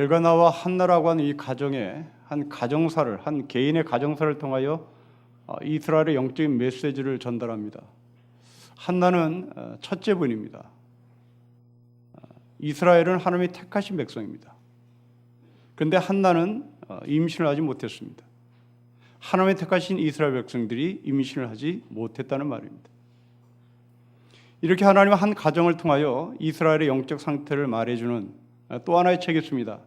엘가나와 한나라고 하는 이 가정의 한 가정사를, 한 개인의 가정사를 통하여 이스라엘의 영적인 메시지를 전달합니다. 한나는 첫째 분입니다. 이스라엘은 하나님이 택하신 백성입니다. 그런데 한나는 임신을 하지 못했습니다. 하나님이 택하신 이스라엘 백성들이 임신을 하지 못했다는 말입니다. 이렇게 하나님은 한 가정을 통하여 이스라엘의 영적 상태를 말해주는 또 하나의 책이 있습니다.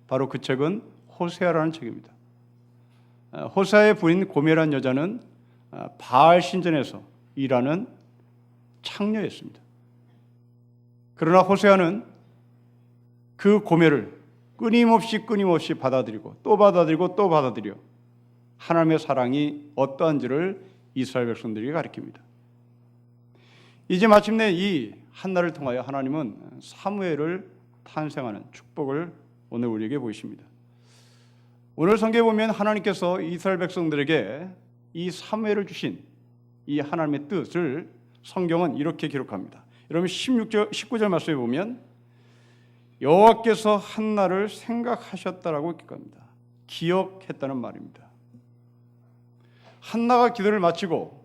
바로 그 책은 호세아라는 책입니다. 호세아의 부인 고멜이라는 여자는 바알 신전에서 일하는 창녀였습니다. 그러나 호세아는 그 고멜을 끊임없이 받아들이고 또 받아들여 하나님의 사랑이 어떠한지를 이스라엘 백성들에게 가르칩니다. 이제 마침내 이 한나를 통하여 하나님은 사무엘을 탄생하는 축복을 오늘 우리에게 보이십니다. 오늘 성경에 보면 하나님께서 이스라엘 백성들에게 이 사무엘을 주신 이 하나님의 뜻을 성경은 이렇게 기록합니다. 여러분 19절 말씀에 보면 여호와께서 한나를 생각하셨다라고 기록합니다. 기억했다는 말입니다. 한나가 기도를 마치고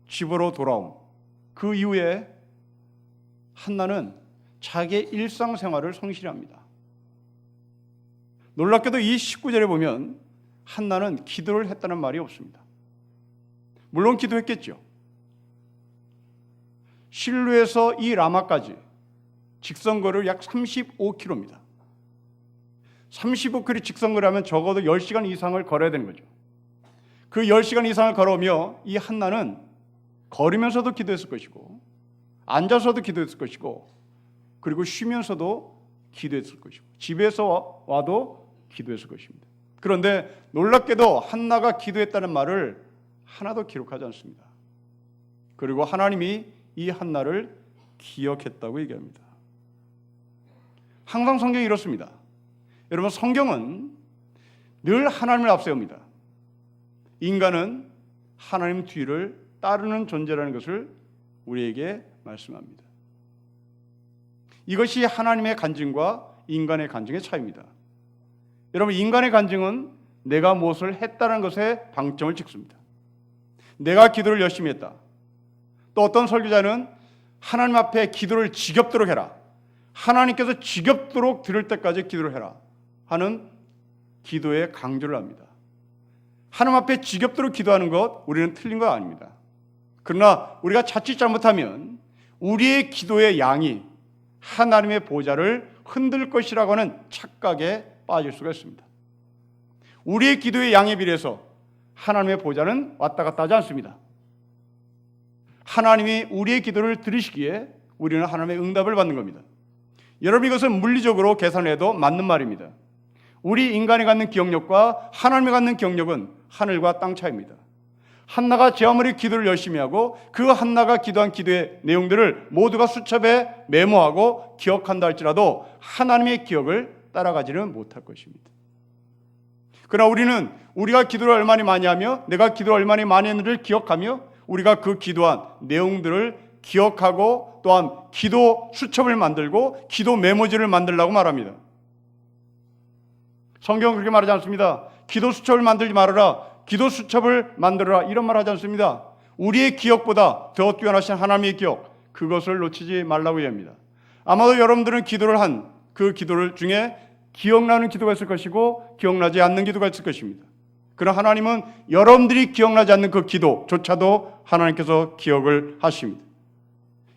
집으로 돌아옴 그 이후에 한나는 자기의 일상생활을 성실히 합니다. 놀랍게도 이 19절에 보면 한나는 기도를 했다는 말이 없습니다. 물론 기도했겠죠. 실루에서 이 라마까지 직선거리를 약 35km입니다. 35km 직선거리하면 적어도 10시간 이상을 걸어야 되는 거죠. 그 10시간 이상을 걸어오며 이 한나는 걸으면서도 기도했을 것이고 앉아서도 기도했을 것이고 그리고 쉬면서도 기도했을 것이고 집에서 와도 기도했을 것입니다. 그런데 놀랍게도 한나가 기도했다는 말을 하나도 기록하지 않습니다. 그리고 하나님이 이 한나를 기억했다고 얘기합니다. 항상 성경이 이렇습니다. 여러분 성경은 늘 하나님을 앞세웁니다. 인간은 하나님 뒤를 따르는 존재라는 것을 우리에게 말씀합니다. 이것이 하나님의 간증과 인간의 간증의 차이입니다. 여러분 인간의 간증은 내가 무엇을 했다는 것에 방점을 찍습니다. 내가 기도를 열심히 했다. 또 어떤 설교자는 하나님 앞에 기도를 지겹도록 해라. 하나님께서 지겹도록 들을 때까지 기도를 해라 하는 기도의 강조를 합니다. 하나님 앞에 지겹도록 기도하는 것 우리는 틀린 거 아닙니다. 그러나 우리가 자칫 잘못하면 우리의 기도의 양이 하나님의 보좌를 흔들 것이라고 하는 착각에 빠질 수가 있습니다. 우리의 기도의 양에 비례해서 하나님의 보좌는 왔다 갔다 하지 않습니다. 하나님이 우리의 기도를 들으시기에 우리는 하나님의 응답을 받는 겁니다. 여러분 이것은 물리적으로 계산해도 맞는 말입니다. 우리 인간이 갖는 기억력과 하나님이 갖는 기억력은 하늘과 땅 차이입니다. 한나가 제 아무리 기도를 열심히 하고 그 한나가 기도한 기도의 내용들을 모두가 수첩에 메모하고 기억한다 할지라도 하나님의 기억을 따라가지는 못할 것입니다. 그러나 우리는 우리가 기도를 얼마나 많이 하며 내가 기도를 얼마나 많이 했는지를 기억하며 우리가 그 기도한 내용들을 기억하고 또한 기도 수첩을 만들고 기도 메모지를 만들라고 말합니다. 성경은 그렇게 말하지 않습니다. 기도 수첩을 만들지 말아라. 기도 수첩을 만들어라. 이런 말 하지 않습니다. 우리의 기억보다 더 뛰어나신 하나님의 기억, 그것을 놓치지 말라고 얘기합니다. 아마도 여러분들은 기도를 한 그 기도를 중에 기억나는 기도가 있을 것이고 기억나지 않는 기도가 있을 것입니다. 그러나 하나님은 여러분들이 기억나지 않는 그 기도조차도 하나님께서 기억을 하십니다.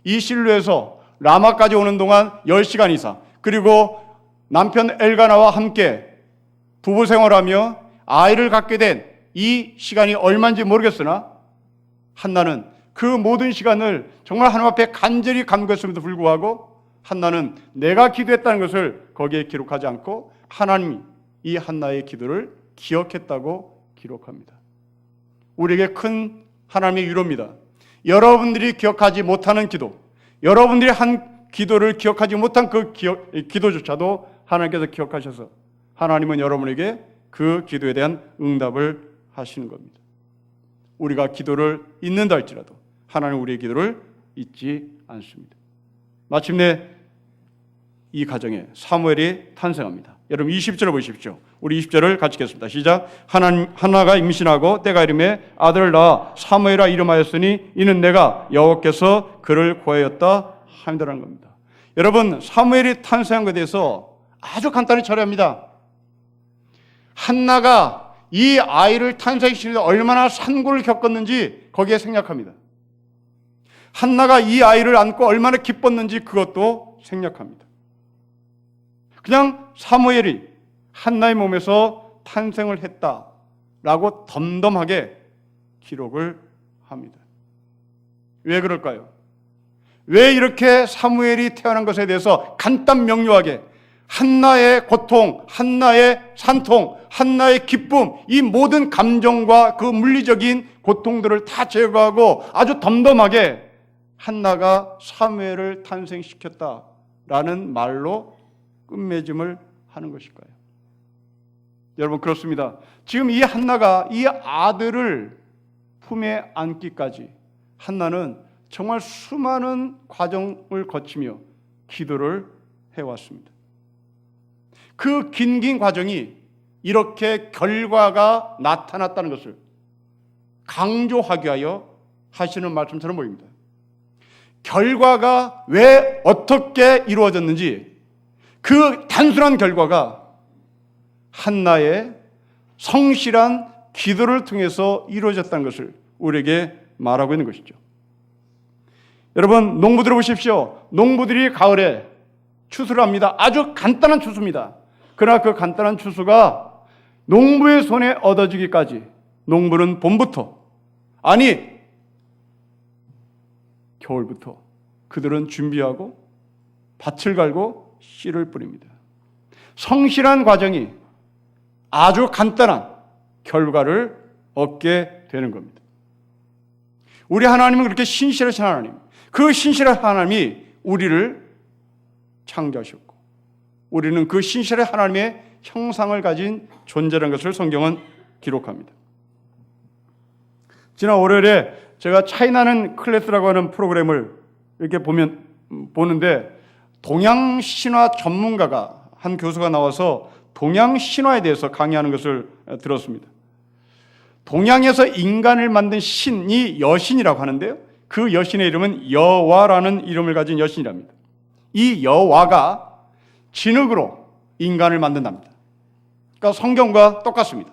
이 실루에서 라마까지 오는 동안 10시간 이상 그리고 남편 엘가나와 함께 부부 생활하며 아이를 갖게 된 이 시간이 얼마인지 모르겠으나 한나는 그 모든 시간을 정말 하나님 앞에 간절히 간구했음에도 불구하고 한나는 내가 기도했다는 것을 거기에 기록하지 않고 하나님이 이 한나의 기도를 기억했다고 기록합니다. 우리에게 큰 하나님의 위로입니다. 여러분들이 기억하지 못하는 기도, 여러분들이 한 기도를 기억하지 못한 그 기도조차도 하나님께서 기억하셔서 하나님은 여러분에게 그 기도에 대한 응답을 하시는 겁니다. 우리가 기도를 잊는다 할지라도 하나님은 우리의 기도를 잊지 않습니다. 마침내 이 가정에 사무엘이 탄생합니다. 여러분 20절을 보십시오. 우리 20절을 같이 읽겠습니다. 시작. 한나가 임신하고 때가 이름에 아들을 낳아 사무엘아 이름하였으니 이는 내가 여호와께서 그를 구하였다 함이라는 겁니다. 여러분, 사무엘이 탄생한 것에 대해서 아주 간단히 처리합니다. 한나가 이 아이를 탄생시키는데 얼마나 산고를 겪었는지 거기에 생략합니다. 한나가 이 아이를 안고 얼마나 기뻤는지 그것도 생략합니다. 그냥 사무엘이 한나의 몸에서 탄생을 했다라고 덤덤하게 기록을 합니다. 왜 그럴까요? 왜 이렇게 사무엘이 태어난 것에 대해서 간단 명료하게 한나의 고통, 한나의 산통, 한나의 기쁨, 이 모든 감정과 그 물리적인 고통들을 다 제거하고 아주 덤덤하게 한나가 사무엘을 탄생시켰다라는 말로 끝맺음을 하는 것일까요? 여러분, 그렇습니다. 지금 이 한나가 이 아들을 품에 안기까지 한나는 정말 수많은 과정을 거치며 기도를 해왔습니다. 그 긴 과정이 이렇게 결과가 나타났다는 것을 강조하기 위하여 하시는 말씀처럼 보입니다. 결과가 왜 어떻게 이루어졌는지, 그 단순한 결과가 한나의 성실한 기도를 통해서 이루어졌다는 것을 우리에게 말하고 있는 것이죠. 여러분, 농부들을 보십시오. 농부들이 가을에 추수를 합니다. 아주 간단한 추수입니다. 그러나 그 간단한 추수가 농부의 손에 얻어지기까지 농부는 봄부터, 아니 겨울부터 그들은 준비하고 밭을 갈고 씨를 뿌립니다. 성실한 과정이 아주 간단한 결과를 얻게 되는 겁니다. 우리 하나님은 그렇게 신실하신 하나님, 그 신실한 하나님이 우리를 창조하셨고 우리는 그 신실한 하나님의 형상을 가진 존재라는 것을 성경은 기록합니다. 지난 월요일에 제가 차이나는 클래스라고 하는 프로그램을 이렇게 보는데 동양 신화 전문가가 한 교수가 나와서 동양 신화에 대해서 강의하는 것을 들었습니다. 동양에서 인간을 만든 신이 여신이라고 하는데요, 그 여신의 이름은 여와라는 이름을 가진 여신이랍니다. 이 여와가 진흙으로 인간을 만든답니다. 그러니까 성경과 똑같습니다.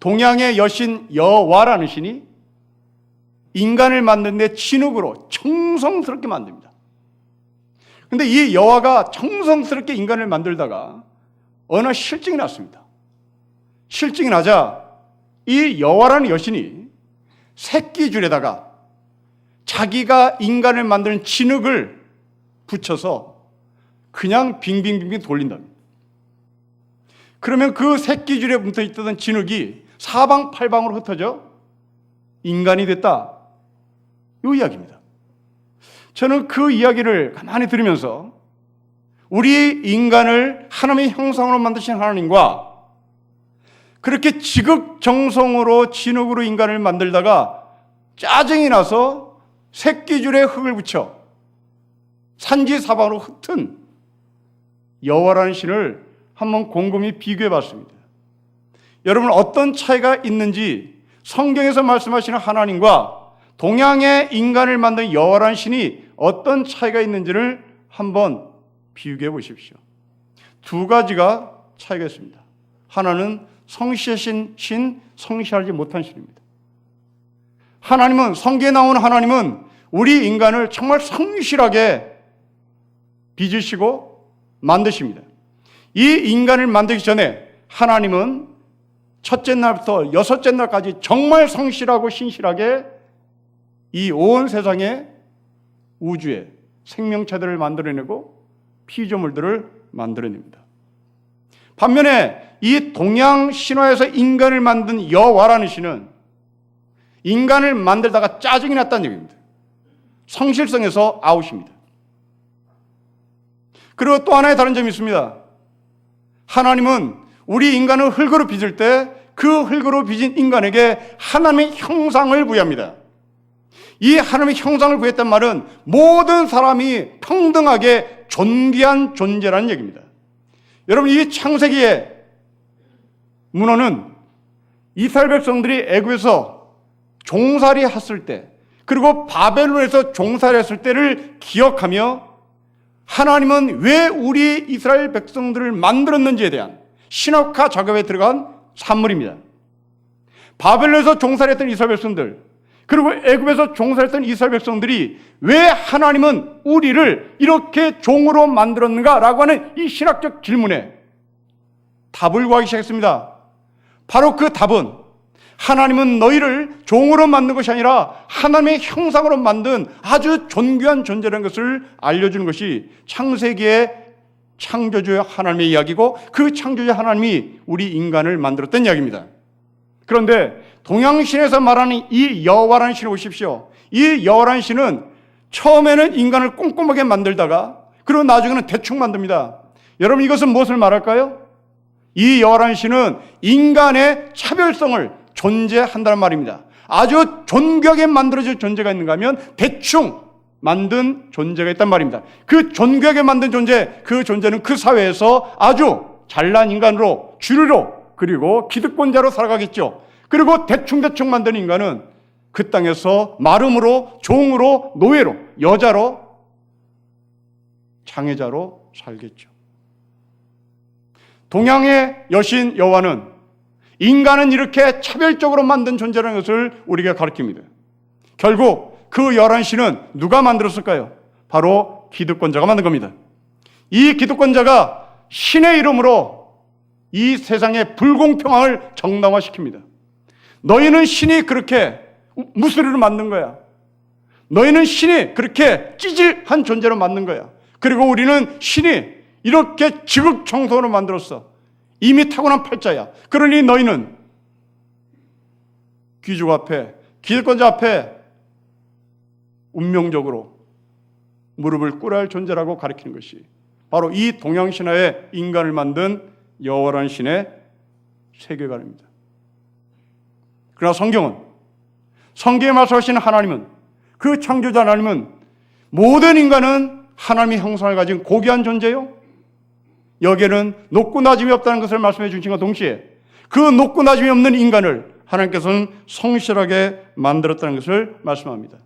동양의 여신 여와라는 신이 인간을 만드는데 진흙으로 정성스럽게 만듭니다. 그런데 이 여와가 정성스럽게 인간을 만들다가 어느 실증이 났습니다. 실증이 나자 이 여와라는 여신이 새끼줄에다가 자기가 인간을 만드는 진흙을 붙여서 그냥 빙빙빙빙 돌린답니다. 그러면 그 새끼줄에 붙어 있던 진흙이 사방팔방으로 흩어져 인간이 됐다, 이 이야기입니다. 저는 그 이야기를 가만히 들으면서 우리 인간을 하나님의 형상으로 만드신 하나님과 그렇게 지극정성으로 진흙으로 인간을 만들다가 짜증이 나서 새끼줄에 흙을 붙여 산지사방으로 흩은 여호와라는 신을 한번 곰곰이 비교해 봤습니다. 여러분, 어떤 차이가 있는지 성경에서 말씀하시는 하나님과 동양의 인간을 만든 여호와라는 신이 어떤 차이가 있는지를 한번 비교해 보십시오. 두 가지가 차이가 있습니다. 하나는 성실하신 신, 성실하지 못한 신입니다. 하나님은, 성경에 나오는 하나님은 우리 인간을 정말 성실하게 빚으시고 만드십니다. 이 인간을 만들기 전에 하나님은 첫째 날부터 여섯째 날까지 정말 성실하고 신실하게 이 온 세상에 우주에 생명체들을 만들어내고 피조물들을 만들어냅니다. 반면에 이 동양 신화에서 인간을 만든 여호와라는 신은 인간을 만들다가 짜증이 났다는 얘기입니다. 성실성에서 아웃입니다. 그리고 또 하나의 다른 점이 있습니다. 하나님은 우리 인간을 흙으로 빚을 때 그 흙으로 빚은 인간에게 하나님의 형상을 부여합니다. 이 하나님의 형상을 부여했단 말은 모든 사람이 평등하게 존귀한 존재라는 얘기입니다. 여러분, 이 창세기의 문헌은 이스라엘 백성들이 애굽에서 종살이 했을 때, 그리고 바벨론에서 종살이 했을 때를 기억하며 하나님은 왜 우리 이스라엘 백성들을 만들었는지에 대한 신학화 작업에 들어간 산물입니다. 바벨론에서 종살이했던 이스라엘 백성들, 그리고 애굽에서 종살이했던 이스라엘 백성들이 왜 하나님은 우리를 이렇게 종으로 만들었는가라고 하는 이 신학적 질문에 답을 구하기 시작했습니다. 바로 그 답은 하나님은 너희를 종으로 만든 것이 아니라 하나님의 형상으로 만든 아주 존귀한 존재라는 것을 알려주는 것이 창세기의 창조주 하나님의 이야기고, 그 창조주 하나님이 우리 인간을 만들었던 이야기입니다. 그런데 동양신에서 말하는 이 여호와라는 신을 보십시오. 이 여호와라는 신은 처음에는 인간을 꼼꼼하게 만들다가 그리고 나중에는 대충 만듭니다. 여러분, 이것은 무엇을 말할까요? 이 여호와라는 신은 인간의 차별성을 존재한다는 말입니다. 아주 존귀하게 만들어진 존재가 있는가 하면 대충 만든 존재가 있단 말입니다. 그 존귀하게 만든 존재, 그 존재는 그 사회에서 아주 잘난 인간으로, 주류로, 그리고 기득권자로 살아가겠죠. 그리고 대충대충 만든 인간은 그 땅에서 마름으로, 종으로, 노예로, 여자로, 장애자로 살겠죠. 동양의 여신 여호와는 인간은 이렇게 차별적으로 만든 존재라는 것을 우리에게 가르칩니다. 결국 그 여호와라는 신은 누가 만들었을까요? 바로 기득권자가 만든 겁니다. 이 기득권자가 신의 이름으로 이 세상의 불공평함을 정당화시킵니다. 너희는 신이 그렇게 무소리로 만든 거야. 너희는 신이 그렇게 찌질한 존재로 만든 거야. 그리고 우리는 신이 이렇게 지극정성으로 만들었어. 이미 타고난 팔자야. 그러니 너희는 귀족 앞에, 기득권자 앞에 운명적으로 무릎을 꿇어야 할 존재라고 가리키는 것이 바로 이 동양신화의 인간을 만든 여호와라는 신의 세계관입니다. 그러나 성경에 말씀하시는 하나님은, 그 창조자 하나님은 모든 인간은 하나님의 형상을 가진 고귀한 존재요, 여기에는 높고 낮음이 없다는 것을 말씀해 주신과 동시에 그 높고 낮음이 없는 인간을 하나님께서는 성실하게 만들었다는 것을 말씀합니다.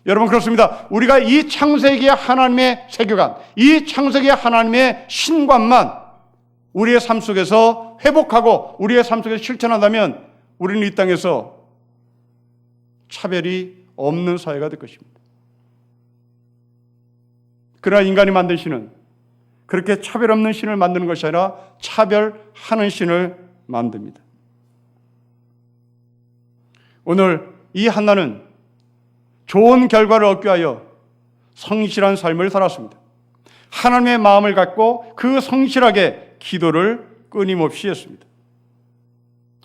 여러분, 그렇습니다. 우리가 이 창세기의 하나님의 세계관, 이 창세기의 하나님의 신관만 우리의 삶 속에서 회복하고 우리의 삶 속에서 실천한다면 우리는 이 땅에서 차별이 없는 사회가 될 것입니다. 그러나 인간이 만든 신은 그렇게 차별 없는 신을 만드는 것이 아니라 차별하는 신을 만듭니다. 오늘 이 한나는 좋은 결과를 얻기 위하여 성실한 삶을 살았습니다. 하나님의 마음을 갖고 그 성실하게 기도를 끊임없이 했습니다.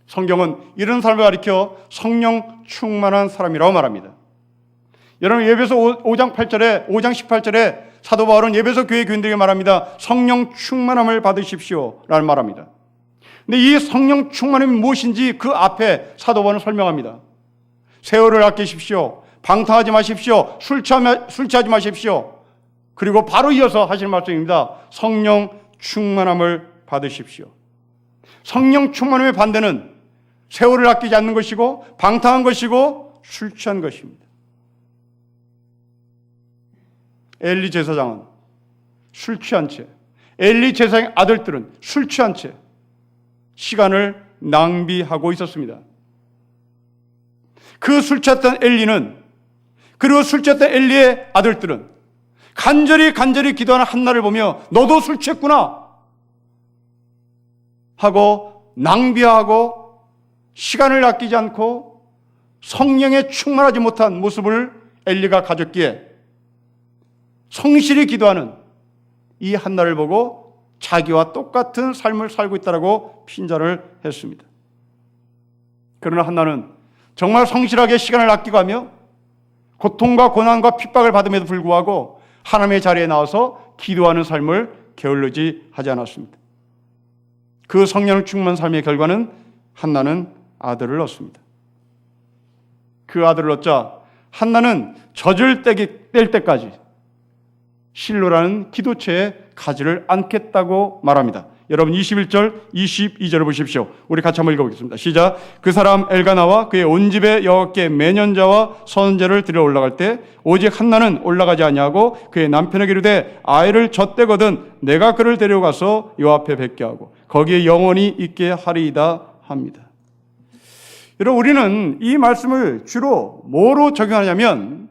성경은 이런 삶을 가리켜 성령 충만한 사람이라고 말합니다. 여러분, 에베소 5장 18절에 사도 바울은 에베소 교회 교인들에게 말합니다. 성령 충만함을 받으십시오 라는 말합니다. 근데 이 성령 충만함이 무엇인지 그 앞에 사도 바울은 설명합니다. 세월을 아끼십시오. 방탕하지 마십시오. 술 취하지 마십시오. 그리고 바로 이어서 하시는 말씀입니다. 성령 충만함을 받으십시오. 성령 충만함의 반대는 세월을 아끼지 않는 것이고 방탕한 것이고 술 취한 것입니다. 엘리 제사장은 술 취한 채, 엘리 제사장의 아들들은 술 취한 채 시간을 낭비하고 있었습니다. 그 술 취했던 엘리는, 그리고 술 취했던 엘리의 아들들은 간절히 기도하는 한나를 보며 너도 술 취했구나 하고 낭비하고 시간을 아끼지 않고 성령에 충만하지 못한 모습을 엘리가 가졌기에 성실히 기도하는 이 한나를 보고 자기와 똑같은 삶을 살고 있다고 핀잔을 했습니다. 그러나 한나는 정말 성실하게 시간을 아끼고 하며 고통과 고난과 핍박을 받음에도 불구하고 하나님의 자리에 나와서 기도하는 삶을 게을르지 하지 않았습니다. 그 성령 충만 삶의 결과는 한나는 아들을 얻습니다. 그 아들을 얻자 한나는 젖을 뗄 때까지 실로라는 기도처에 가지를 않겠다고 말합니다. 여러분 21절, 22절을 보십시오. 우리 같이 한번 읽어보겠습니다. 시작. 그 사람 엘가나와 그의 온 집에 여호와께 매년자와 선제를 드려 올라갈 때 오직 한나는 올라가지 아니하고 그의 남편에게 이르되 아이를 젖대거든 내가 그를 데려가서 여호와 앞에 뵙게 하고 거기에 영원히 있게 하리이다 합니다. 여러분 우리는 이 말씀을 주로 뭐로 적용하냐면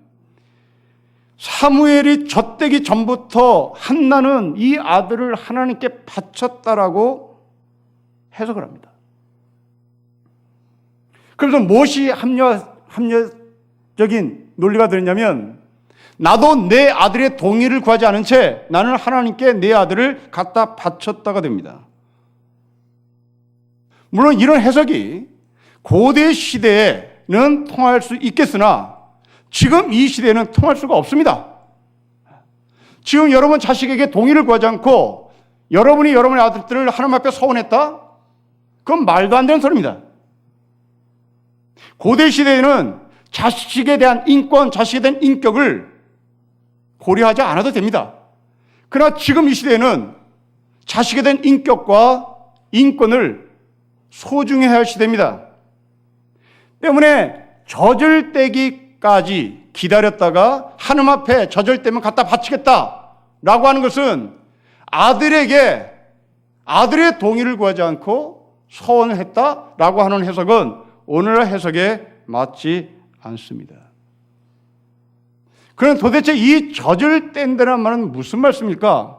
사무엘이 젖대기 전부터 한나는 이 아들을 하나님께 바쳤다라고 해석을 합니다. 그래서 무엇이 합리적인 논리가 되느냐면 나도 내 아들의 동의를 구하지 않은 채 나는 하나님께 내 아들을 갖다 바쳤다가 됩니다. 물론 이런 해석이 고대 시대에는 통할 수 있겠으나 지금 이 시대에는 통할 수가 없습니다. 지금 여러분 자식에게 동의를 구하지 않고 여러분이 여러분의 아들들을 하나님 앞에 서원했다? 그건 말도 안 되는 소리입니다. 고대 시대에는 자식에 대한 인권, 자식에 대한 인격을 고려하지 않아도 됩니다. 그러나 지금 이 시대에는 자식에 대한 인격과 인권을 소중히 해야 할 시대입니다. 때문에 젖을떼기까지 기다렸다가 하나님 앞에 젖을떼면 갖다 바치겠다라고 하는 것은 아들에게 아들의 동의를 구하지 않고 서원을 했다라고 하는 해석은 오늘날 해석에 맞지 않습니다. 그럼 도대체 이 젖을뗀다는 말은 무슨 말씀입니까?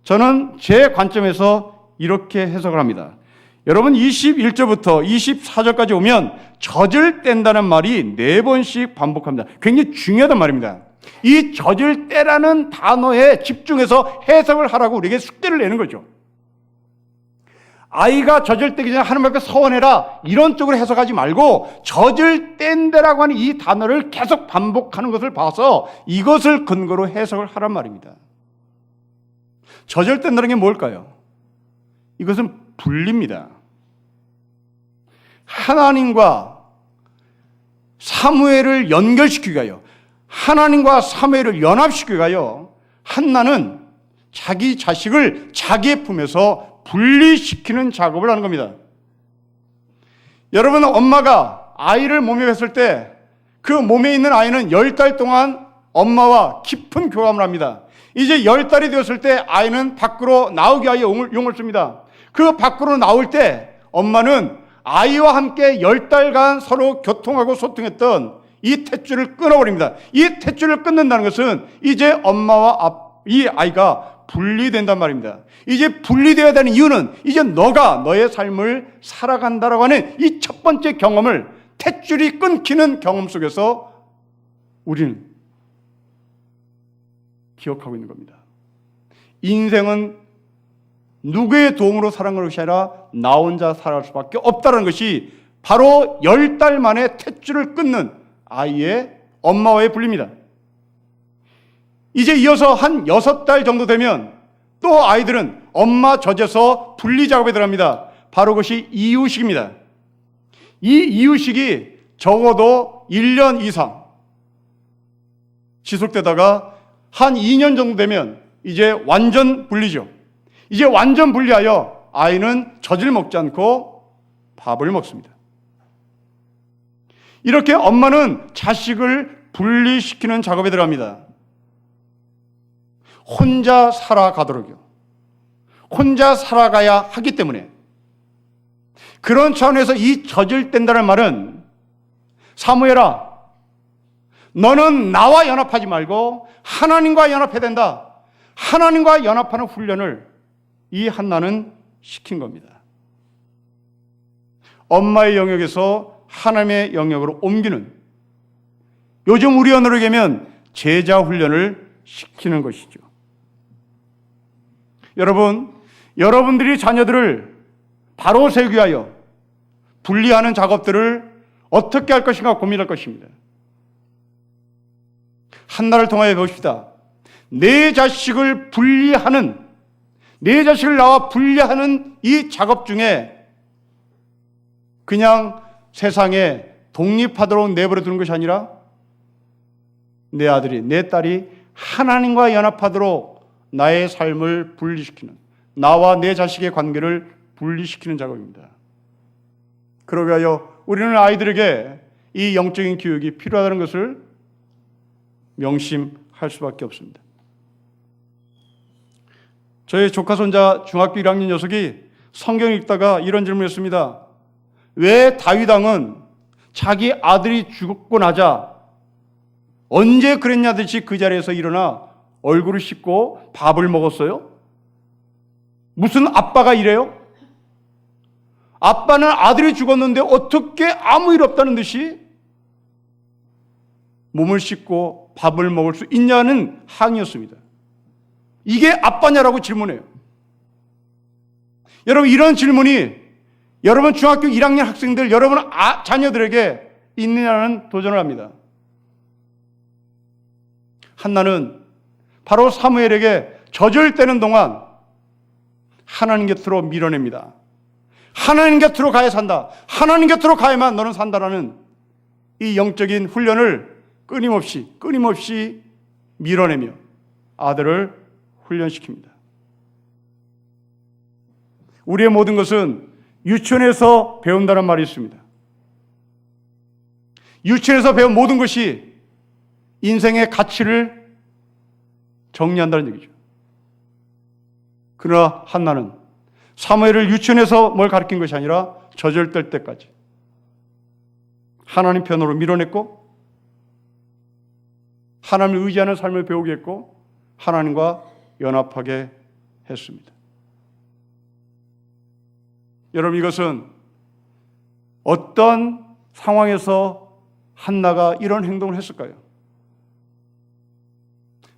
저는 제 관점에서 이렇게 해석을 합니다. 여러분 21절부터 24절까지 오면 젖을 뗀다는 말이 4번씩 반복합니다. 굉장히 중요하단 말입니다. 이 젖을 떼라는 단어에 집중해서 해석을 하라고 우리에게 숙제를 내는 거죠. 아이가 젖을 떼기 전에 하나님 앞에 서원해라 이런 쪽으로 해석하지 말고 젖을 뗀다라고 하는 이 단어를 계속 반복하는 것을 봐서 이것을 근거로 해석을 하란 말입니다. 젖을 뗀다는 게 뭘까요? 이것은 분리입니다. 하나님과 사무엘을 연결시키기 위하여 하나님과 사무엘을 연합시키기 위하여 한나는 자기 자식을 자기의 품에서 분리시키는 작업을 하는 겁니다. 여러분 엄마가 아이를 몸에 뱄을 때 그 몸에 있는 아이는 10달 동안 엄마와 깊은 교감을 합니다. 이제 10달이 되었을 때 아이는 밖으로 나오기 위하여 용을 씁니다. 그 밖으로 나올 때 엄마는 아이와 함께 10달간 서로 교통하고 소통했던 이 탯줄을 끊어버립니다. 이 탯줄을 끊는다는 것은 이제 엄마와 이 아이가 분리된단 말입니다. 이제 분리되어야 되는 이유는 이제 너가 너의 삶을 살아간다라고 하는 이 첫 번째 경험을 탯줄이 끊기는 경험 속에서 우리는 기억하고 있는 겁니다. 인생은 누구의 도움으로 살아가는 것이 아니라 나 혼자 살아갈 수밖에 없다는 것이 바로 10달 만에 탯줄을 끊는 아이의 엄마와의 분리입니다. 이제 이어서 한 6달 정도 되면 또 아이들은 엄마 젖에서 분리 작업에 들어갑니다. 바로 그것이 이유식입니다. 이 이유식이 적어도 1년 이상 지속되다가 한 2년 정도 되면 이제 완전 분리죠. 이제 완전 분리하여 아이는 젖을 먹지 않고 밥을 먹습니다. 이렇게 엄마는 자식을 분리시키는 작업에 들어갑니다. 혼자 살아가도록요. 혼자 살아가야 하기 때문에 그런 차원에서 이 젖을 뗀다는 말은 사무엘아 너는 나와 연합하지 말고 하나님과 연합해야 된다. 하나님과 연합하는 훈련을 이 한나는 시킨 겁니다. 엄마의 영역에서 하나님의 영역으로 옮기는 요즘 우리 언어로 얘기하면 제자 훈련을 시키는 것이죠. 여러분, 여러분들이 자녀들을 바로 세우기 위하여 분리하는 작업들을 어떻게 할 것인가 고민할 것입니다. 한나를 통하여 배웁시다. 내 자식을 분리하는 내 자식을 나와 분리하는 이 작업 중에 그냥 세상에 독립하도록 내버려 두는 것이 아니라 내 아들이 내 딸이 하나님과 연합하도록 나의 삶을 분리시키는, 나와 내 자식의 관계를 분리시키는 작업입니다. 그러기 위하여 우리는 아이들에게 이 영적인 교육이 필요하다는 것을 명심할 수밖에 없습니다. 저희 조카 손자 중학교 1학년 녀석이 성경 읽다가 이런 질문을 했습니다. 왜 다윗 왕은 자기 아들이 죽고 나자 언제 그랬냐 듯이 그 자리에서 일어나 얼굴을 씻고 밥을 먹었어요? 무슨 아빠가 이래요? 아빠는 아들이 죽었는데 어떻게 아무 일 없다는 듯이 몸을 씻고 밥을 먹을 수 있냐는 항의였습니다. 이게 아빠냐라고 질문해요. 여러분, 이런 질문이 여러분 중학교 1학년 학생들, 여러분 자녀들에게 있느냐는 도전을 합니다. 한나는 바로 사무엘에게 젖을 떼는 동안 하나님 곁으로 밀어냅니다. 하나님 곁으로 가야 산다. 하나님 곁으로 가야만 너는 산다라는 이 영적인 훈련을 끊임없이 밀어내며 아들을 훈련시킵니다. 우리의 모든 것은 유치원에서 배운다는 말이 있습니다. 유치원에서 배운 모든 것이 인생의 가치를 정리한다는 얘기죠. 그러나 한나는 사무엘을 유치원에서 뭘 가르친 것이 아니라 젖을 뗄 때까지 하나님 편으로 밀어냈고 하나님을 의지하는 삶을 배우게 했고 하나님과 연합하게 했습니다. 여러분, 이것은 어떤 상황에서 한나가 이런 행동을 했을까요?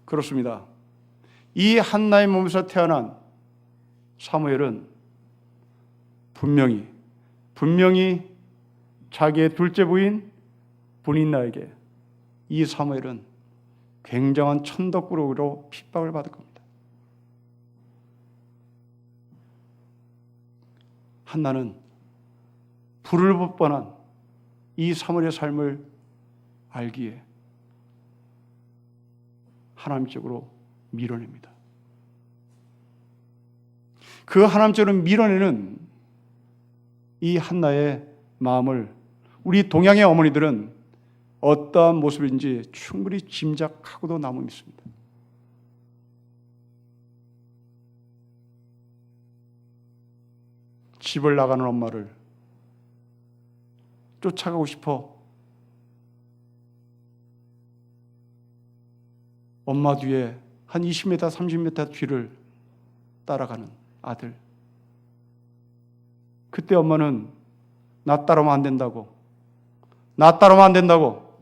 그렇습니다. 이 한나의 몸에서 태어난 사무엘은 분명히 자기의 둘째 부인 브닌나에게 이 사무엘은 굉장한 천덕꾸러기로 핍박을 받을 겁니다. 한나는 불을 볼 뻔한 이 사무엘의 삶을 알기에 하나님 쪽으로 밀어냅니다. 그 하나님 쪽으로 밀어내는 이 한나의 마음을 우리 동양의 어머니들은 어떠한 모습인지 충분히 짐작하고도 남아 있습니다. 집을 나가는 엄마를 쫓아가고 싶어 엄마 뒤에 한 20m, 30m 뒤를 따라가는 아들. 그때 엄마는 나 따라오면 안 된다고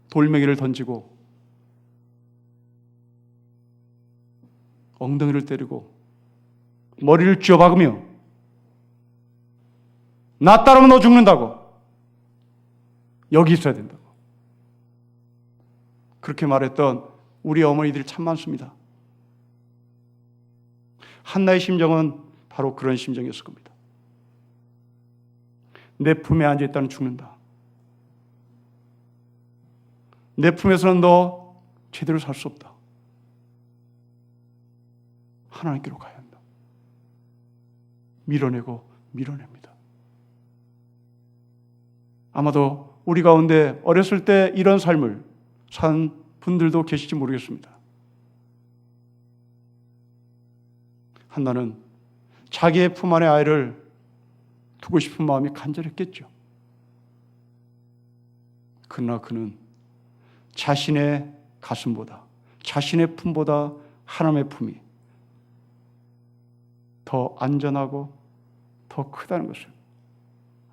돌멩이를 던지고 엉덩이를 때리고 머리를 쥐어박으며 나 따라오면 너 죽는다고, 여기 있어야 된다고 그렇게 말했던 우리 어머니들이 참 많습니다. 한나의 심정은 바로 그런 심정이었을 겁니다. 내 품에 앉아있다는 죽는다. 내 품에서는 너 제대로 살 수 없다. 하나님께로 가야 한다. 밀어냅니다. 아마도 우리 가운데 어렸을 때 이런 삶을 산 분들도 계실지 모르겠습니다. 한나는 자기의 품 안에 아이를 두고 싶은 마음이 간절했겠죠. 그러나 그는 자신의 가슴보다, 자신의 품보다 하나님의 품이 더 안전하고 더 크다는 것을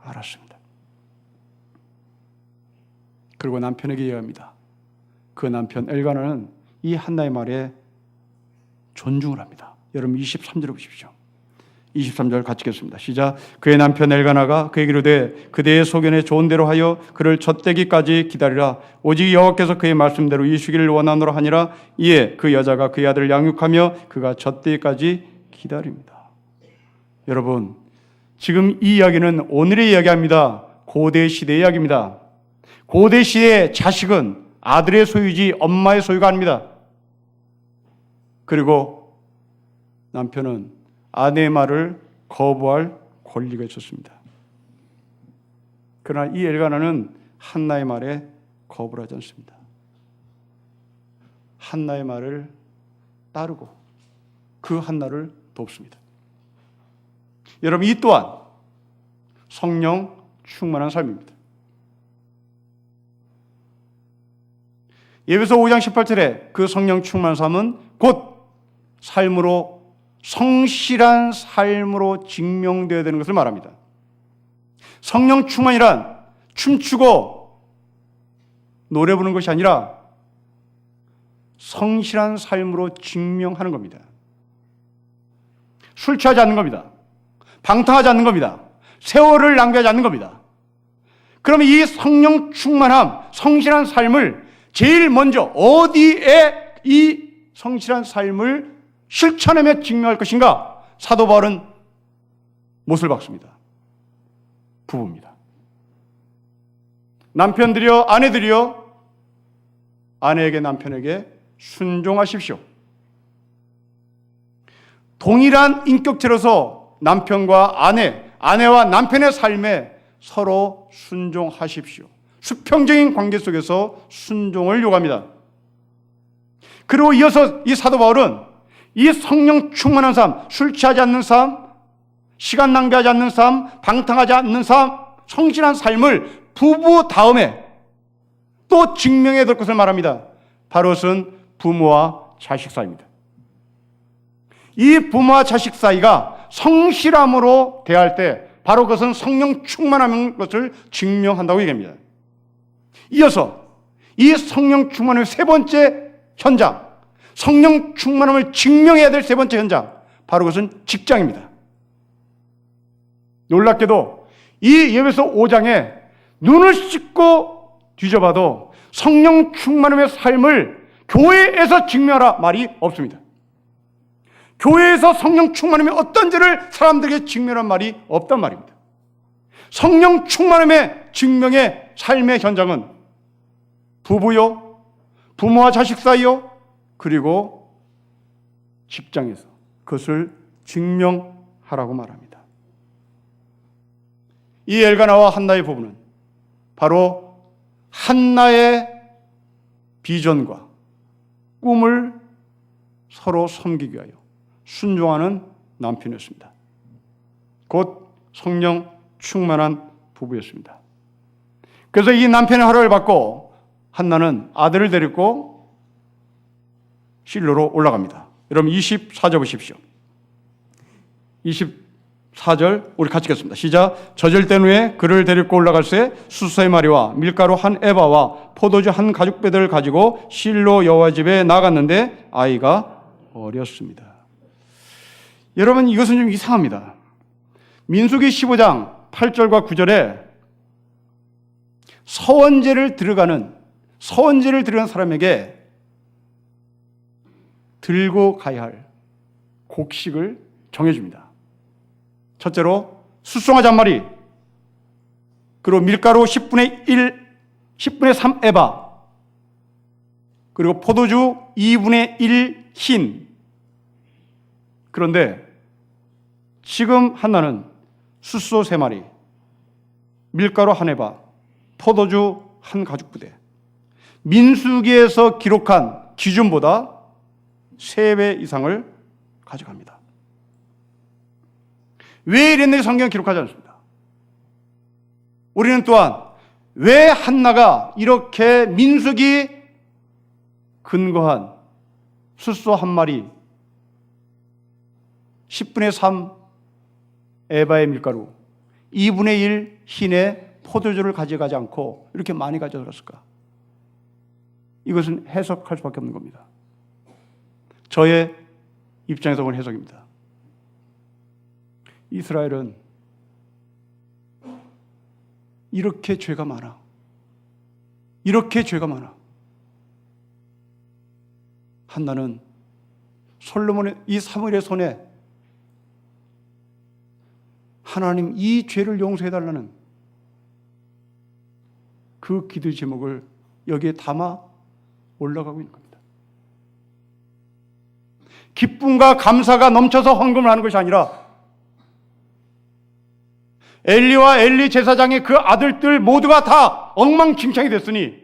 알았습니다. 그리고 남편에게 이야기합니다. 그 남편 엘가나는 이 한나의 말에 존중을 합니다. 여러분 23절을 보십시오. 23절 같이 읽겠습니다. 시작. 그의 남편 엘가나가 그에게 이르되 그대의 소견에 좋은 대로 하여 그를 젖대기까지 기다리라. 오직 여호와께서 그의 말씀대로 이루시기를 원하노라 하니라. 이에 그 여자가 그의 아들을 양육하며 그가 젖대기까지 기다립니다. 여러분, 지금 이 이야기는 오늘의 이야기입니다. 고대 시대의 이야기입니다. 고대 시대의 자식은 아들의 소유지 엄마의 소유가 아닙니다. 그리고 남편은 아내의 말을 거부할 권리가 있었습니다. 그러나 이 엘가나는 한나의 말에 거부를 하지 않습니다. 한나의 말을 따르고 그 한나를 돕습니다. 여러분, 이 또한 성령 충만한 삶입니다. 에베소 5장 18절에 그 성령 충만한 삶은 곧 삶으로, 성실한 삶으로 증명되어야 되는 것을 말합니다. 성령 충만이란 춤추고 노래 부르는 것이 아니라 성실한 삶으로 증명하는 겁니다. 술 취하지 않는 겁니다. 방탕하지 않는 겁니다. 세월을 낭비하지 않는 겁니다. 그러면 이 성령 충만함, 성실한 삶을 제일 먼저 어디에 이 성실한 삶을 실천하며 증명할 것인가? 사도 바울은 못을 박습니다. 부부입니다. 남편들이여, 아내들이여, 아내에게 남편에게 순종하십시오. 동일한 인격체로서 남편과 아내와 남편의 삶에 서로 순종하십시오. 수평적인 관계 속에서 순종을 요구합니다. 그리고 이어서 이 사도 바울은 이 성령 충만한 삶, 술 취하지 않는 삶, 시간 낭비하지 않는 삶, 방탕하지 않는 삶, 성실한 삶을 부부 다음에 또 증명해야 될 것을 말합니다. 바로 그것은 부모와 자식 사이입니다. 이 부모와 자식 사이가 성실함으로 대할 때 바로 그것은 성령 충만한 것을 증명한다고 얘기합니다. 이어서 이 성령 충만의 세 번째 현장, 성령 충만함을 증명해야 될 세 번째 현장, 바로 그것은 직장입니다. 놀랍게도 이 에베소 5장에 눈을 씻고 뒤져봐도 성령 충만함의 삶을 교회에서 증명하라 말이 없습니다. 교회에서 성령 충만함의 어떤지를 사람들에게 증명한 말이 없단 말입니다. 성령 충만함의 증명의 삶의 현장은 부부요, 부모와 자식 사이요, 그리고 직장에서 그것을 증명하라고 말합니다. 이 엘가나와 한나의 부부는 바로 한나의 비전과 꿈을 서로 섬기기 위하여 순종하는 남편이었습니다. 곧 성령 충만한 부부였습니다. 그래서 이 남편의 허락을 받고 한나는 아들을 데리고 실로로 올라갑니다. 여러분 24절 보십시오. 24절 우리 같이 읽겠습니다. 시작. 저절된 후에 그를 데리고 올라갈새 수소의 마리와 밀가루 한 에바와 포도주 한 가죽배들을 가지고 실로 여호와 집에 나갔는데 아이가 어렸습니다. 여러분, 이것은 좀 이상합니다. 민수기 15장 8절과 9절에 서원제를 들어가는 사람에게 들고 가야 할 곡식을 정해줍니다. 첫째로 숫송아지 한 마리, 그리고 밀가루 10분의 3 에바, 그리고 포도주 2분의 1 흰. 그런데 지금 한나는 숫소 3마리, 밀가루 1 에바, 포도주 1 가죽부대, 민수기에서 기록한 기준보다 3배 이상을 가져갑니다. 왜 이랬는지 성경은 기록하지 않습니다. 우리는 또한 왜 한나가 이렇게 민수기 근거한 숫소 1마리, 10분의 3 에바의 밀가루, 2분의 1 흰의 포도주를 가져가지 않고 이렇게 많이 가져갔을까? 이것은 해석할 수밖에 없는 겁니다. 저의 입장에서 본 해석입니다. 이스라엘은 이렇게 죄가 많아. 한나는 솔로몬의 이 사무엘의 손에 하나님 이 죄를 용서해달라는 그 기도의 제목을 여기에 담아 올라가고 있는 겁니다. 기쁨과 감사가 넘쳐서 헌금을 하는 것이 아니라 엘리와 엘리 제사장의 그 아들들 모두가 다 엉망진창이 됐으니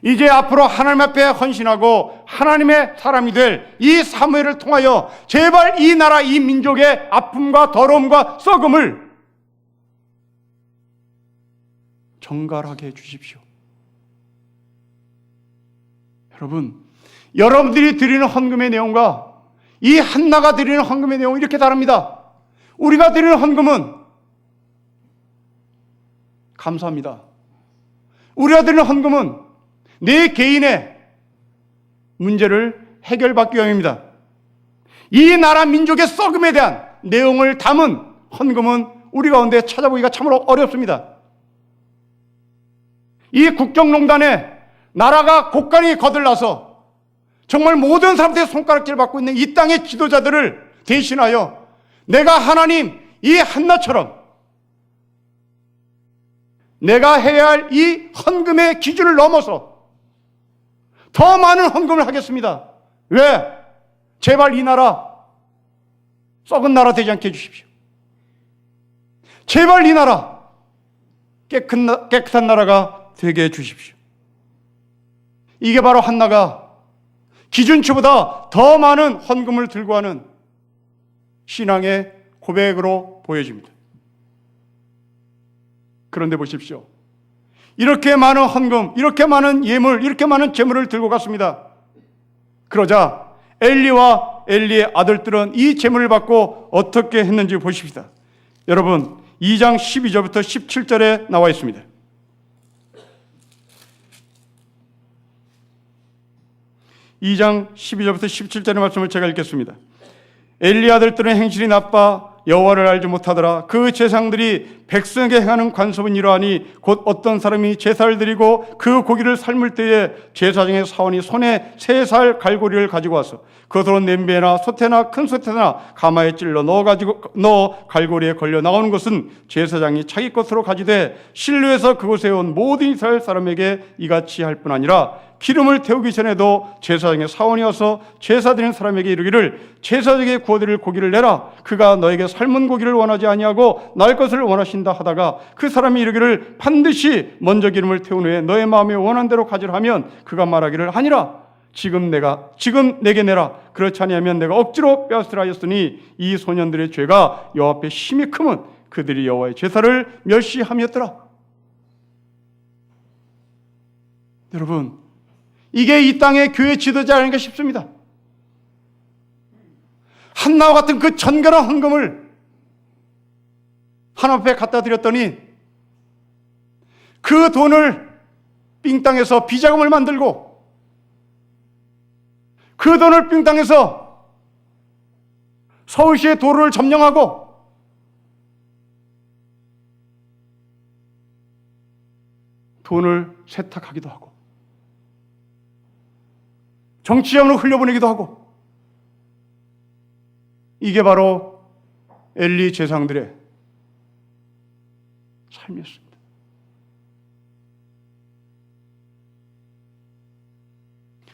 이제 앞으로 하나님 앞에 헌신하고 하나님의 사람이 될 이 사무엘을 통하여 제발 이 나라 이 민족의 아픔과 더러움과 썩음을 정갈하게 해주십시오. 여러분, 여러분들이 드리는 헌금의 내용과 이 한나가 드리는 헌금의 내용이 이렇게 다릅니다. 우리가 드리는 헌금은 감사합니다. 우리가 드리는 헌금은 내 개인의 문제를 해결받기 위함입니다. 이 나라 민족의 썩음에 대한 내용을 담은 헌금은 우리 가운데 찾아보기가 참으로 어렵습니다. 이 국정농단에 나라가 곳간이 거들나서 정말 모든 사람들의 손가락질 받고 있는 이 땅의 지도자들을 대신하여 내가 하나님 이 한나처럼 내가 해야 할 이 헌금의 기준을 넘어서 더 많은 헌금을 하겠습니다. 왜? 제발 이 나라 썩은 나라 되지 않게 해주십시오. 제발 이 나라 깨끗한 나라가 되게 해주십시오. 이게 바로 한나가 기준치보다 더 많은 헌금을 들고 하는 신앙의 고백으로 보여집니다. 그런데 보십시오. 이렇게 많은 헌금, 이렇게 많은 예물, 이렇게 많은 재물을 들고 갔습니다. 그러자 엘리와 엘리의 아들들은 이 재물을 받고 어떻게 했는지 보십시다. 여러분, 2장 12절부터 17절에 나와 있습니다. 2장 12절부터 17절의 말씀을 제가 읽겠습니다. 엘리 아들들은 행실이 나빠 여호와를 알지 못하더라. 그 제사장들이 백성에게 행하는 관습은 이러하니 곧 어떤 사람이 제사를 드리고 그 고기를 삶을 때에 제사장의 사원이 손에 3살 갈고리를 가지고 와서 그것으로 냄비나 솥에나 큰 솥에나 가마에 찔러 넣어 갈고리에 걸려 나오는 것은 제사장이 자기 것으로 가지되 실로에서 그곳에 온 모든 이스라엘 사람에게 이같이 할 뿐 아니라 기름을 태우기 전에도 제사장의 사원이 와서 제사 드리는 사람에게 이르기를 제사장에게 구워드릴 고기를 내라. 그가 너에게 삶은 고기를 원하지 아니하고 날 것을 원하신다 하다가 그 사람이 이르기를 반드시 먼저 기름을 태운 후에 너의 마음에 원한 대로 가지라 하면 그가 말하기를 아니라 지금 내게 내라. 그렇지 아니하면 내가 억지로 빼앗으라 하였으니 이 소년들의 죄가 여호와 앞에 심히 크면 그들이 여호와의 제사를 멸시함이었더라. 여러분, 이게 이 땅의 교회 지도자 아닌가 싶습니다. 한나와 같은 그 전결한 헌금을 하나님 앞에 갖다 드렸더니 그 돈을 삥 땅에서 비자금을 만들고 그 돈을 삥 땅에서 서울시의 도로를 점령하고 돈을 세탁하기도 하고 정치자금으로 흘려보내기도 하고 이게 바로 엘리 제사장들의 삶이었습니다.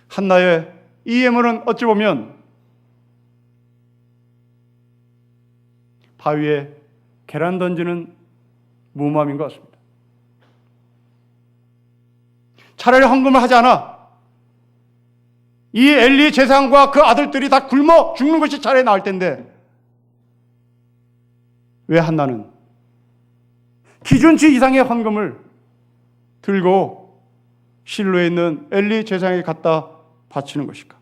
한나의 이 예물은 어찌 보면 바위에 계란 던지는 무모함인 것 같습니다. 차라리 헌금을 하지 않아 이 엘리 제사장과 그 아들들이 다 굶어 죽는 것이 차라리 나을 텐데 왜 한나는 기준치 이상의 헌금을 들고 실로에 있는 엘리 제사장에게 갖다 바치는 것일까?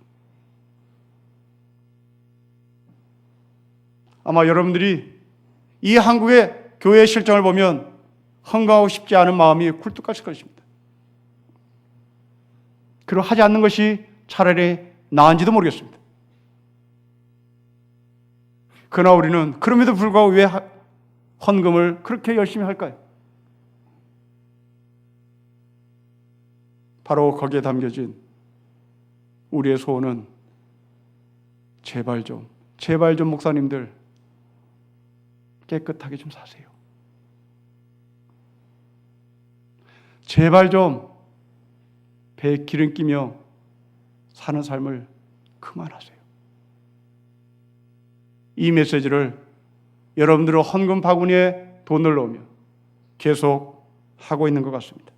아마 여러분들이 이 한국의 교회 실정을 보면 헌금하고 싶지 않은 마음이 굴뚝같을 것입니다. 그리고 하지 않는 것이 차라리 나은지도 모르겠습니다. 그러나 우리는 그럼에도 불구하고 왜 헌금을 그렇게 열심히 할까요? 바로 거기에 담겨진 우리의 소원은 제발 좀 목사님들 깨끗하게 좀 사세요. 제발 좀 배에 기름 끼며 사는 삶을 그만하세요. 이 메시지를 여러분들은 헌금 바구니에 돈을 넣으며 계속 하고 있는 것 같습니다.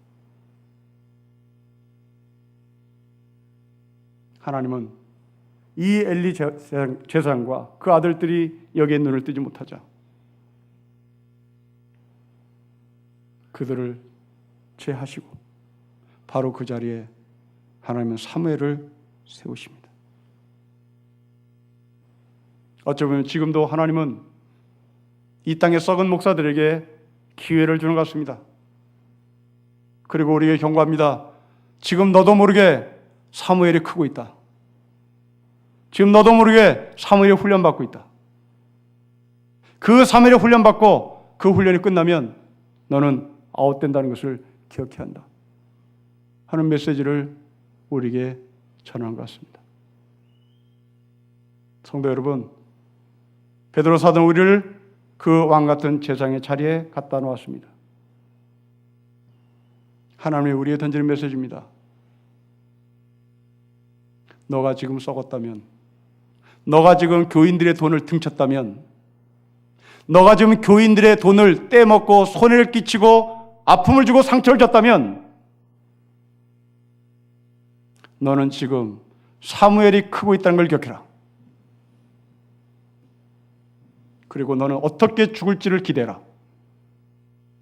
하나님은 이 엘리 제사장과 그 아들들이 여기에 눈을 뜨지 못하자 그들을 제하시고 바로 그 자리에 하나님은 사무엘을 세우십니다. 어쩌면 지금도 하나님은 이 땅의 썩은 목사들에게 기회를 주는 것 같습니다. 그리고 우리에게 경고합니다. 지금 너도 모르게 사무엘이 크고 있다. 지금 너도 모르게 사무엘이 훈련받고 있다. 그 사무엘이 훈련받고 그 훈련이 끝나면 너는 아웃된다는 것을 기억해야 한다 하는 메시지를 우리에게 전한 것 같습니다. 성도 여러분, 베드로 사도는 우리를 그 왕같은 제사장의 자리에 갖다 놓았습니다. 하나님이 우리에게 던지는 메시지입니다. 너가 지금 썩었다면, 너가 지금 교인들의 돈을 등쳤다면, 너가 지금 교인들의 돈을 떼먹고 손해를 끼치고 아픔을 주고 상처를 줬다면 너는 지금 사무엘이 크고 있다는 걸 기억해라. 그리고 너는 어떻게 죽을지를 기대해라.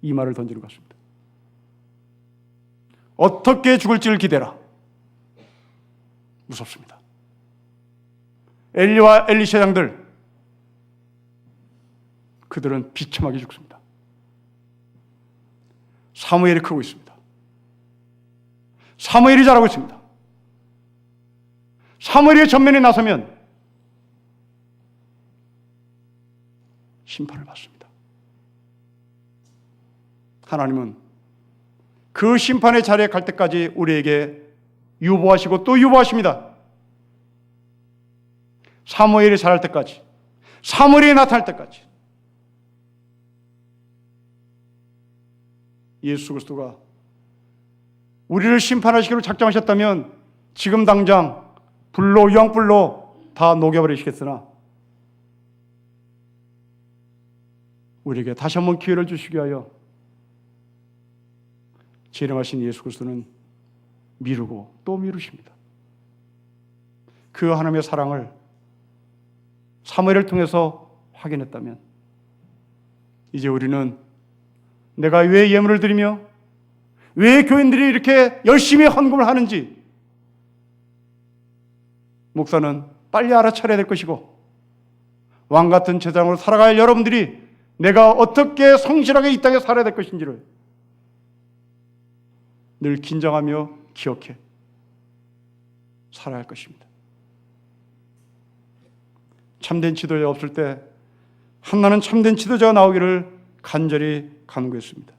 이 말을 던지는 것 같습니다. 어떻게 죽을지를 기대해라. 무섭습니다. 엘리와 엘리 제사장들, 그들은 비참하게 죽습니다. 사무엘이 크고 있습니다. 사무엘이 잘하고 있습니다. 사무엘이 전면에 나서면 심판을 받습니다. 하나님은 그 심판의 자리에 갈 때까지 우리에게 유보하시고 또 유보하십니다. 사무엘이 자랄 때까지, 사무엘이 나타날 때까지 예수 그리스도가 우리를 심판하시기로 작정하셨다면 지금 당장 불로, 유황불로 다 녹여버리시겠으나 우리에게 다시 한번 기회를 주시기 위하여 진행하신 예수 그리스도는 미루고 또 미루십니다. 그 하나님의 사랑을 사무엘을 통해서 확인했다면 이제 우리는 내가 왜 예물을 드리며 왜 교인들이 이렇게 열심히 헌금을 하는지 목사는 빨리 알아차려야 될 것이고 왕같은 제사장으로 살아가야 할 여러분들이 내가 어떻게 성실하게 이 땅에 살아야 될 것인지를 늘 긴장하며 기억해 살아야 할 것입니다. 참된 지도자 없을 때 한나는 참된 지도자가 나오기를 간절히 간구했습니다.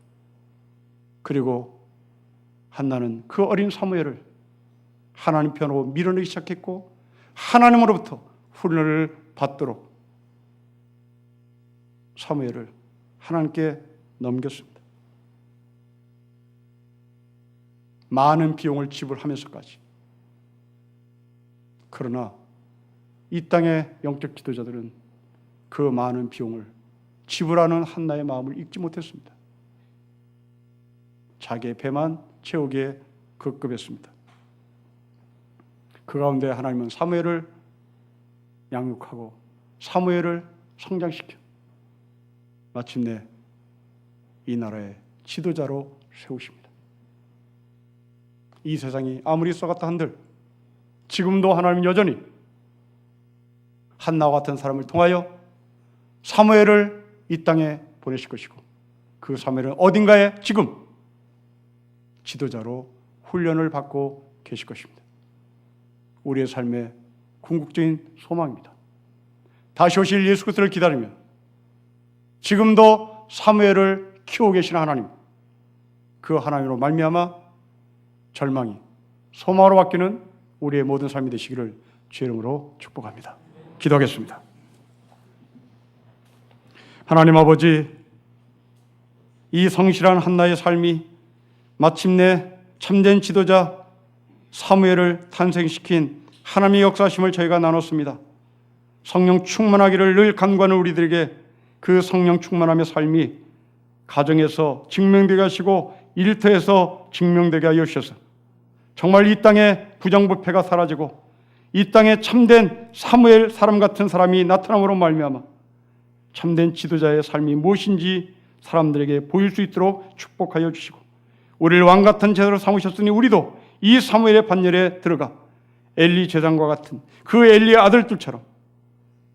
그리고 한나는 그 어린 사무엘을 하나님 편으로 밀어내기 시작했고 하나님으로부터 훈련을 받도록 사무엘을 하나님께 넘겼습니다. 많은 비용을 지불하면서까지. 그러나 이 땅의 영적 지도자들은 그 많은 비용을 지불하는 한나의 마음을 잊지 못했습니다. 자기의 배만 채우기에 급급했습니다. 그 가운데 하나님은 사무엘을 양육하고 사무엘을 성장시켜 마침내 이 나라의 지도자로 세우십니다. 이 세상이 아무리 썩었다 한들 지금도 하나님은 여전히 한나와 같은 사람을 통하여 사무엘을 이 땅에 보내실 것이고 그 사무엘은 어딘가에 지금 지도자로 훈련을 받고 계실 것입니다. 우리의 삶의 궁극적인 소망입니다. 다시 오실 예수 그리스도를 기다리며 지금도 사무엘을 키우고 계시는 하나님, 그 하나님으로 말미암아 절망이 소망으로 바뀌는 우리의 모든 삶이 되시기를 주의 이름으로 축복합니다. 기도하겠습니다. 하나님 아버지, 이 성실한 한나의 삶이 마침내 참된 지도자 사무엘을 탄생시킨 하나님의 역사심을 저희가 나눴습니다. 성령 충만하기를 늘 간구하는 우리들에게 그 성령 충만함의 삶이 가정에서 증명되게 하시고 일터에서 증명되게 하여 주셔서 정말 이 땅에 부정부패가 사라지고 이 땅에 참된 사무엘 사람 같은 사람이 나타남으로 말미암아 참된 지도자의 삶이 무엇인지 사람들에게 보일 수 있도록 축복하여 주시고 우리를 왕같은 제사로 삼으셨으니 우리도 이 사무엘의 반열에 들어가 엘리 제사장과 같은 그 엘리의 아들들처럼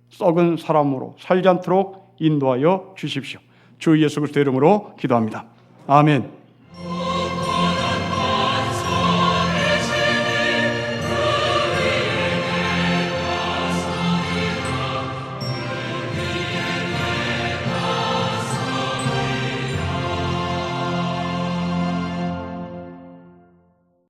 썩은 사람으로 살지 않도록 인도하여 주십시오. 주 예수 그리스도의 이름으로 기도합니다. 아멘.